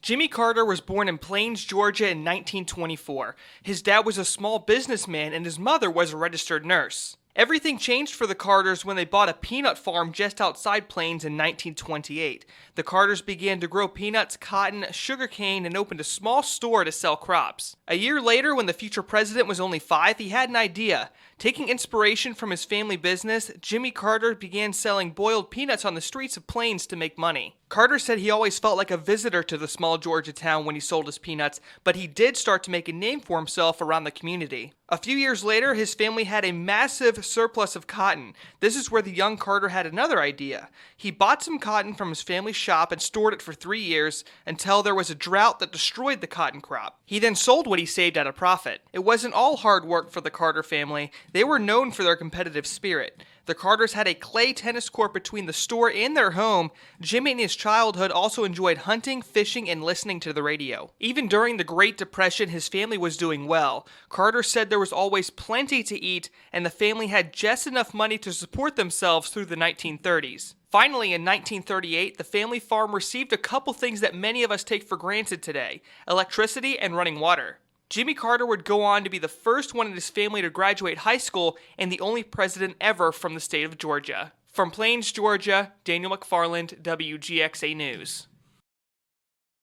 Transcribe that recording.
Jimmy Carter was born in Plains, Georgia in 1924. His dad was a small businessman and his mother was a registered nurse. Everything changed for the Carters when they bought a peanut farm just outside Plains in 1928. The Carters began to grow peanuts, cotton, sugarcane, and opened a small store to sell crops. A year later, when the future president was only 5, he had an idea. Taking inspiration from his family business, Jimmy Carter began selling boiled peanuts on the streets of Plains to make money. Carter said he always felt like a visitor to the small Georgia town when he sold his peanuts, but he did start to make a name for himself around the community. A few years later, his family had a massive surplus of cotton. This is where the young Carter had another idea. He bought some cotton from his family's shop and stored it for 3 years until there was a drought that destroyed the cotton crop. He then sold what he saved at a profit. It wasn't all hard work for the Carter family. They were known for their competitive spirit. The Carters had a clay tennis court between the store and their home. Jimmy in his childhood also enjoyed hunting, fishing, and listening to the radio. Even during the Great Depression, his family was doing well. Carter said there was always plenty to eat, and the family had just enough money to support themselves through the 1930s. Finally, in 1938, the family farm received a couple things that many of us take for granted today: electricity and running water. Jimmy Carter would go on to be the first one in his family to graduate high school and the only president ever from the state of Georgia. From Plains, Georgia, Daniel McFarland, WGXA News.